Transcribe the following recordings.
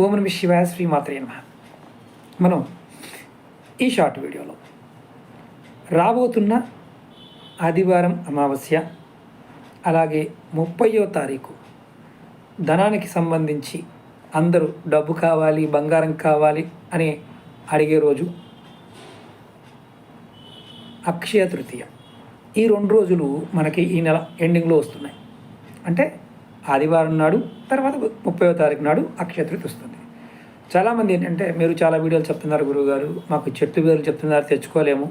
ఓం నమః శివాయ, శ్రీమాత్రే నమః. మనం ఈ షార్ట్ వీడియోలో రాబోతున్న ఆదివారం అమావాస్య, అలాగే 30వ తారీఖు ధనానికి సంబంధించి అందరూ డబ్బు కావాలి, బంగారం కావాలి అని అడిగే రోజు అక్షయ తృతీయ. ఈ 2 రోజులు మనకి ఈ నెల ఎండింగ్లో వస్తున్నాయి. అంటే ఆదివారం నాడు, తర్వాత 30వ తారీఖు నాడు అక్షయ తృతీయ వస్తుంది. చాలామంది ఏంటంటే, మీరు చాలా వీడియోలు చెప్తున్నారు గురువుగారు, మాకు చెట్టు వేలు చెప్తున్నారు తెచ్చుకోలేము,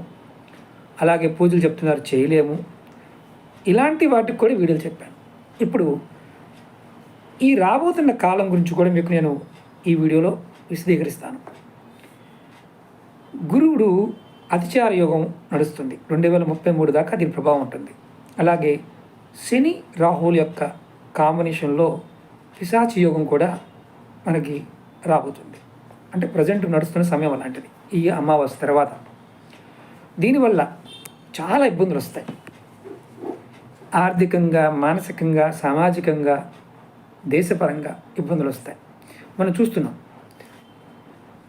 అలాగే పూజలు చెప్తున్నారు చేయలేము, ఇలాంటి వాటికి కూడా వీడియోలు చెప్పాను. ఇప్పుడు ఈ రాబోతున్న కాలం గురించి కూడా మీకు నేను ఈ వీడియోలో విశదీకరిస్తాను. గురువుడు అతిచార యోగం నడుస్తుంది, 2033 దాకా దీని ప్రభావం ఉంటుంది. అలాగే శని రాహువుల యొక్క కాంబినేషన్లో పిశాచి యోగం కూడా మనకి రాబోతుంది. అంటే ప్రజెంట్ నడుస్తున్న సమయం అలాంటిది ఈ అమావాస్య తర్వాత. దీనివల్ల చాలా ఇబ్బందులు వస్తాయి, ఆర్థికంగా, మానసికంగా, సామాజికంగా, దేశపరంగా ఇబ్బందులు వస్తాయి. మనం చూస్తున్నాం,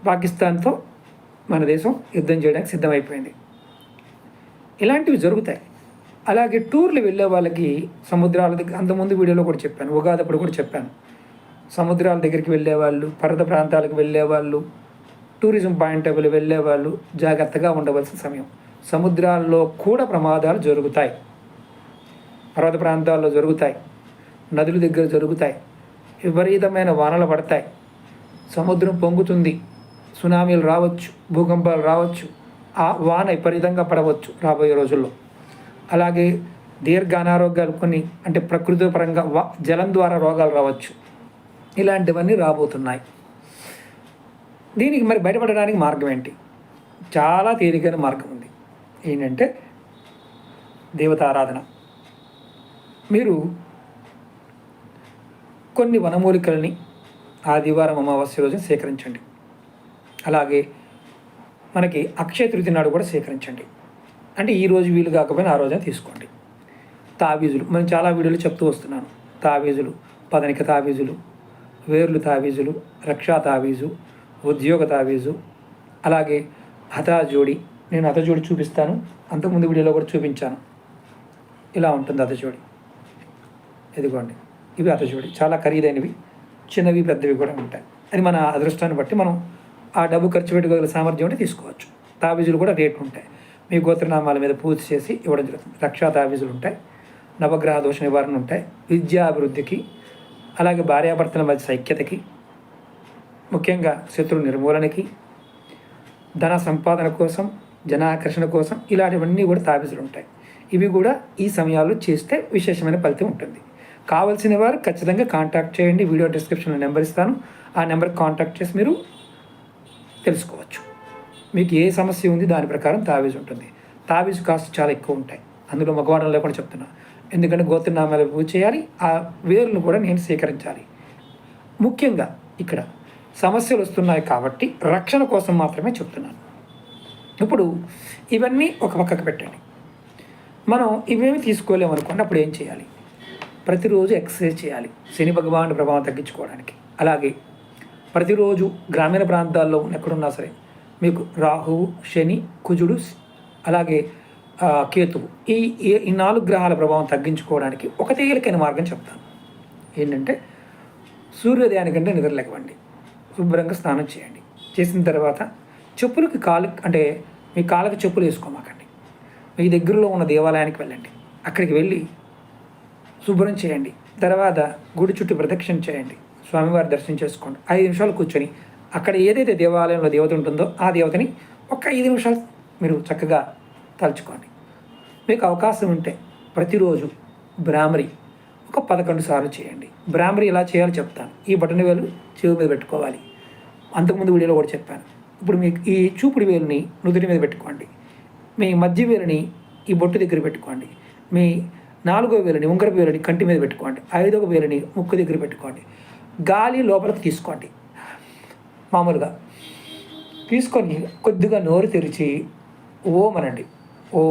పాకిస్తాన్తో మన దేశం యుద్ధం చేయడానికి సిద్ధమైపోయింది. ఇలాంటివి జరుగుతాయి. అలాగే టూర్లు వెళ్ళే వాళ్ళకి సముద్రాల దగ్గర, అంతకుముందు వీడియోలో కూడా చెప్పాను, ఉగాది అప్పుడు కూడా చెప్పాను, సముద్రాల దగ్గరికి వెళ్ళేవాళ్ళు, పర్వత ప్రాంతాలకు వెళ్ళేవాళ్ళు, టూరిజం పాయింట్ ఆఫ్ వెళ్ళేవాళ్ళు జాగ్రత్తగా ఉండవలసిన సమయం. సముద్రాల్లో కూడా ప్రమాదాలు జరుగుతాయి, పర్వత ప్రాంతాల్లో జరుగుతాయి, నదుల దగ్గర జరుగుతాయి, విపరీతమైన వానలు పడతాయి, సముద్రం పొంగుతుంది, సునామీలు రావచ్చు, భూకంపాలు రావచ్చు, ఆ వాన విపరీతంగా పడవచ్చు రాబోయే రోజుల్లో. అలాగే దీర్ఘ అనారోగ్యాలు కొన్ని, అంటే ప్రకృతి పరంగా జలం ద్వారా రోగాలు రావచ్చు. ఇలాంటివన్నీ రాబోతున్నాయి. దీనికి మరి బయటపడడానికి మార్గం ఏంటి? చాలా తేలికైన మార్గం ఉంది. ఏంటంటే దేవతారాధన. మీరు కొన్ని వనమూలికలని ఆదివారం అమావాస్య రోజున సేకరించండి. అలాగే మనకి అక్షయ తృతీయ నాడు కూడా సేకరించండి. అంటే ఈ రోజు వీలు కాకపోయినా ఆ రోజున తీసుకోండి. తావీజులు మనం చాలా వీడియోలు చెప్తూ వస్తున్నాను. తావీజులు, పదనిక తావీజులు, వేర్లు తావీజులు, రక్షా తావీజు, ఉద్యోగ తావీజు, అలాగే హతాజోడి. నేను హతజోడి చూపిస్తాను, అంతకుముందు వీడియోలో కూడా చూపించాను. ఇలా ఉంటుంది హతజోడి. ఇదిగోండి, ఇవి హతజోడి. చాలా ఖరీదైనవి, చిన్నవి పెద్దవి కూడా ఉంటాయి. అది మన అదృష్టాన్ని బట్టి మనం ఆ డబ్బు ఖర్చు పెట్టుకోగల సామర్థ్యం ఉంటే తీసుకోవచ్చు. తావీజులు కూడా రేట్లు ఉంటాయి. మీ గోత్రనామాల మీద పూజ చేసి ఇవ్వడం జరుగుతుంది. రక్షా తావీజులు ఉంటాయి, నవగ్రహ దోష నివారణ ఉంటాయి, విద్యాభివృద్ధికి, అలాగే భార్యాభర్తల మధ్య సైక్యతకి, ముఖ్యంగా శత్రు నిర్మూలనకి, ధన సంపాదన కోసం, జనాకర్షణ కోసం, ఇలాంటివన్నీ కూడా తావీజులు ఉంటాయి. ఇవి కూడా ఈ సమయాల్లో చేస్తే విశేషమైన ఫలితం ఉంటుంది. కావాల్సిన వారు ఖచ్చితంగా కాంటాక్ట్ చేయండి. వీడియో డిస్క్రిప్షన్లో నెంబర్ ఇస్తాను, ఆ నెంబర్కి కాంటాక్ట్ చేసి మీరు తెలుసుకోవచ్చు. మీకు ఏ సమస్య ఉంది దాని ప్రకారం తావీజు ఉంటుంది. తావీజు కాస్ట్ చాలా ఎక్కువ ఉంటాయి, అందులో మగవాడలు లేకుండా చెప్తున్నా. ఎందుకంటే గోత్రనామాలు పూజ చేయాలి, ఆ వేరును కూడా నేను సేకరించాలి. ముఖ్యంగా ఇక్కడ సమస్యలు వస్తున్నాయి కాబట్టి రక్షణ కోసం మాత్రమే చెప్తున్నాను. ఇప్పుడు ఇవన్నీ ఒక పక్కకు పెట్టండి. మనం ఇవేమి తీసుకోలేము అనుకోండి, అప్పుడు ఏం చేయాలి? ప్రతిరోజు ఎక్సర్సైజ్ చేయాలి, శని భగవానుడి ప్రభావం తగ్గించుకోవడానికి. అలాగే ప్రతిరోజు గ్రామీణ ప్రాంతాల్లో ఎక్కడున్నా సరే మీకు రాహువు, శని, కుజుడు, అలాగే కేతువు, ఈ 4 గ్రహాల ప్రభావం తగ్గించుకోవడానికి ఒక తేలికైన మార్గం చెప్తాను. ఏంటంటే సూర్యోదయానికంటే నిద్రలేకవండి, శుభ్రంగా స్నానం చేయండి. చేసిన తర్వాత చెప్పులకి అంటే మీ కాళ్ళకి చెప్పులు వేసుకోమాకండి. మీ దగ్గరలో ఉన్న దేవాలయానికి వెళ్ళండి, అక్కడికి వెళ్ళి శుభ్రం చేయండి. తర్వాత గుడి చుట్టూ ప్రదక్షిణ చేయండి, స్వామివారి దర్శనం చేసుకోండి. 5 నిమిషాలు కూర్చొని అక్కడ ఏదైతే దేవాలయంలో దేవత ఉంటుందో ఆ దేవతని ఒక 5 నిమిషాలు మీరు చక్కగా తలుచుకోండి. మీకు అవకాశం ఉంటే ప్రతిరోజు బ్రాహ్మరి ఒక 11 సార్లు చేయండి. బ్రాహ్మరి ఎలా చేయాలో చెప్తాను. ఈ బటన్ వేలు చెవి మీద పెట్టుకోవాలి, అంతకుముందు వీడియోలో కూడా చెప్పాను. ఇప్పుడు మీకు ఈ చూపుడు వేలుని నుదుటి మీద పెట్టుకోండి, మీ మధ్య వేలుని ఈ బొట్టు దగ్గర పెట్టుకోండి, మీ 4వ వేలుని ఉంగరపు వేలుని కంటి మీద పెట్టుకోండి, 5వ వేలుని ముక్కు దగ్గర పెట్టుకోండి. గాలి లోపలికి తీసుకోండి, మామూలుగా తీసుకొని కొద్దిగా నోరు తెరిచి ఓం అనండి. ఓ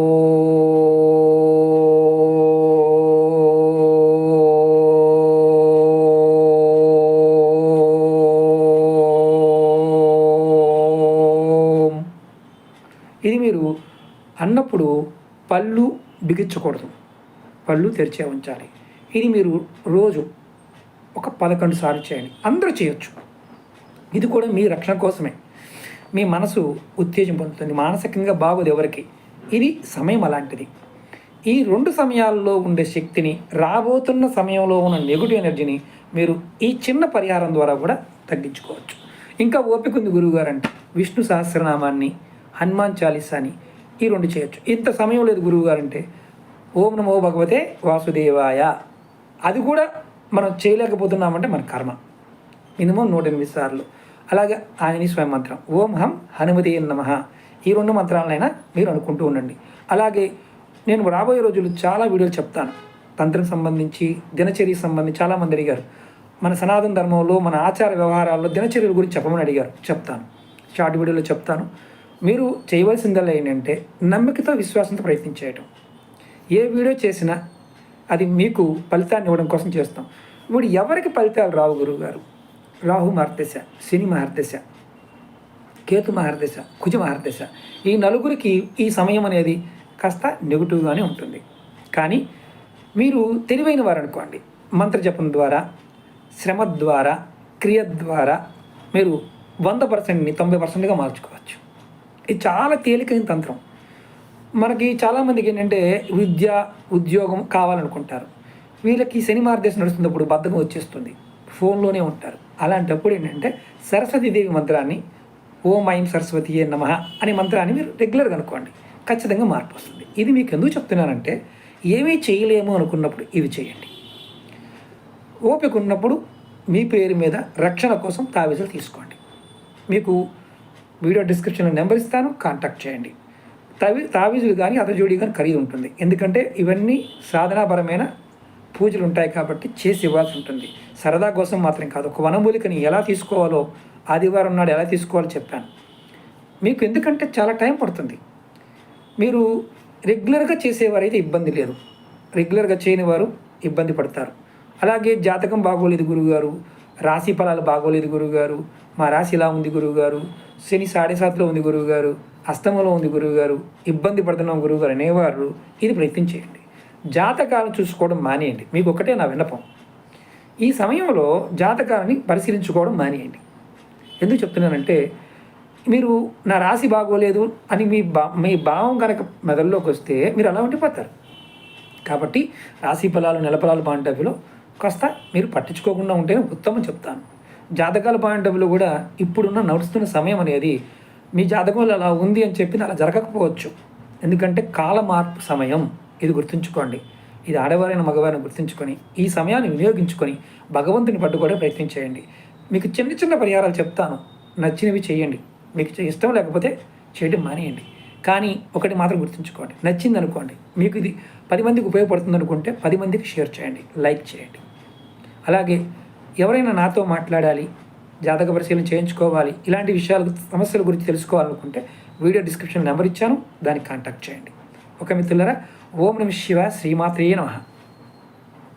అన్నప్పుడు పళ్ళు బిగించకూడదు, పళ్ళు తెరిచే ఉంచాలి. ఇది మీరు రోజు ఒక 11 సార్లు చేయండి. అందరూ చేయొచ్చు. ఇది కూడా మీ రక్షణ కోసమే. మీ మనసు ఉత్తేజం పొందుతుంది, మానసికంగా బాగోదు ఎవరికి. ఇది సమయం అలాంటిది. ఈ 2 సమయాల్లో ఉండే శక్తిని, రాబోతున్న సమయంలో ఉన్న నెగిటివ్ ఎనర్జీని మీరు ఈ చిన్న పరిహారం ద్వారా కూడా తగ్గించుకోవచ్చు. ఇంకా ఓపిక ఉంది గురువుగారు అంటే విష్ణు సహస్రనామాన్ని, హనుమాన్ చాలీసాని ఈ 2 చేయొచ్చు. ఇంత సమయం లేదు గురువుగారు అంటే ఓం నమో భగవతే వాసుదేవాయ, అది కూడా మనం చేయలేకపోతున్నామంటే మన కర్మ. మినిమం 108 సార్లు. అలాగే ఆంజనేయ స్వామి మంత్రం ఓం హం హనుమతే నమః, ఈ 2 మంత్రాలనైనా మీరు అనుకుంటూ ఉండండి. అలాగే నేను రాబోయే రోజులు చాలా వీడియోలు చెప్తాను, తంత్రం సంబంధించి, దినచర్యకి సంబంధించి. చాలామంది అడిగారు మన సనాతన ధర్మంలో, మన ఆచార వ్యవహారాల్లో దినచర్యల గురించి చెప్పమని అడిగారు. చెప్తాను, షార్ట్ వీడియోలో చెప్తాను. మీరు చేయవలసిందల్లా ఏంటంటే నమ్మికతో, విశ్వాసంతో ప్రయత్నం చేయటం. ఏ వీడియో చేసినా అది మీకు ఫలితాన్ని ఇవ్వడం కోసం చేస్తాం. ఇప్పుడు ఎవరికి ఫలితాలు రావు గురువుగారు? రాహు మహర్దశ, శని మహర్దశ, కేతు మహర్దశ, కుజ మహర్దశ, ఈ నలుగురికి ఈ సమయం అనేది కాస్త నెగిటివ్గానే ఉంటుంది. కానీ మీరు తెలివైన వారు అనుకోండి, మంత్రజపం ద్వారా, శ్రమ ద్వారా, క్రియ ద్వారా మీరు 100%ని 90%గా మార్చుకోవచ్చు. ఇది చాలా తేలికైన తంత్రం. మనకి చాలామందికి ఏంటంటే విద్య, ఉద్యోగం కావాలనుకుంటారు. వీళ్ళకి శని మార్గదర్శనం నడుస్తున్నప్పుడు బద్ధకం వచ్చేస్తుంది, ఫోన్లోనే ఉంటారు. అలాంటప్పుడు ఏంటంతే సరస్వతీదేవి మంత్రాన్ని ఓం ఐం సరస్వతీయే నమః అనే మంత్రాన్ని మీరు రెగ్యులర్గా అనుకోండి, ఖచ్చితంగా మార్పు వస్తుంది. ఇది మీకు ఎందుకు చెప్తున్నానంటే ఏమీ చేయలేము అనుకున్నప్పుడు ఇవి చేయండి. ఓపిక ఉన్నప్పుడు మీ పేరు మీద రక్షణ కోసం తావీజులు తీసుకోండి. మీకు వీడియో డిస్క్రిప్షన్లో నెంబర్ ఇస్తాను, కాంటాక్ట్ చేయండి. తావీజులు కానీ అతజోడి కానీ ఖరీదు ఉంటుంది. ఎందుకంటే ఇవన్నీ సాధనాపరమైన పూజలు ఉంటాయి కాబట్టి చేసి ఇవ్వాల్సి ఉంటుంది. సరదా కోసం మాత్రం కాదు. ఒక వనమూలికని ఎలా తీసుకోవాలో, ఆదివారం నాడు ఎలా తీసుకోవాలో చెప్పాను మీకు. ఎందుకంటే చాలా టైం పడుతుంది. మీరు రెగ్యులర్గా చేసేవారైతే ఇబ్బంది లేదు, రెగ్యులర్గా చేయని వారు ఇబ్బంది పడతారు. అలాగే జాతకం బాగోలేదు గురువుగారు, రాశి ఫలాలు బాగోలేదు గురువుగారు, మా రాశి ఇలా ఉంది గురువుగారు, శని 7.5లో ఉంది గురువుగారు, అష్టమంలో ఉంది గురువుగారు, ఇబ్బంది పడుతున్నాం గురువుగారు అనేవారు ఇది ప్రయత్నం చేయండి. జాతకాలను చూసుకోవడం మానేయండి. మీకు ఒకటే నా విన్నపం, ఈ సమయంలో జాతకాలని పరిశీలించుకోవడం మానేయండి. ఎందుకు చెప్తున్నానంటే మీరు నా రాశి బాగోలేదు అని మీ భావం కనుక మెదడులోకి వస్తే మీరు అలా ఉండిపోతారు. కాబట్టి రాశి ఫలాలు, నెల ఫలాలు పాయింట్ ఆఫ్ వ్యూలో కాస్త మీరు పట్టించుకోకుండా ఉంటేనే ఉత్తమం చెప్తాను. జాతకాల పాయింట్ ఆఫ్ వ్యూలో కూడా ఇప్పుడున్న నడుస్తున్న సమయం అనేది మీ జాతకంలో అలా ఉంది అని చెప్పి అలా జరగకపోవచ్చు. ఎందుకంటే కాల మార్పు సమయం, ఇది గుర్తుంచుకోండి. ఇది ఆడవారైన మగవారిని గుర్తుంచుకొని ఈ సమయాన్ని వినియోగించుకొని భగవంతుని పట్టుకోవడం ప్రయత్నం చేయండి. మీకు చిన్న చిన్న పరిహారాలు చెప్తాను, నచ్చినవి చేయండి. మీకు ఇష్టం లేకపోతే చేయడం మానేయండి. కానీ ఒకటి మాత్రం గుర్తుంచుకోండి, నచ్చింది అనుకోండి, మీకు ఇది 10 మందికి ఉపయోగపడుతుంది అనుకుంటే 10 మందికి షేర్ చేయండి, లైక్ చేయండి. అలాగే ఎవరైనా నాతో మాట్లాడాలి, జాతక పరిశీలన చేయించుకోవాలి, ఇలాంటి విషయాలు, సమస్యల గురించి తెలుసుకోవాలనుకుంటే వీడియో డిస్క్రిప్షన్ నెంబర్ ఇచ్చాను, దానికి కాంటాక్ట్ చేయండి. ఓకే మిత్రులారా, ఓం నమః శివాయ, శ్రీమాత్రే నమః.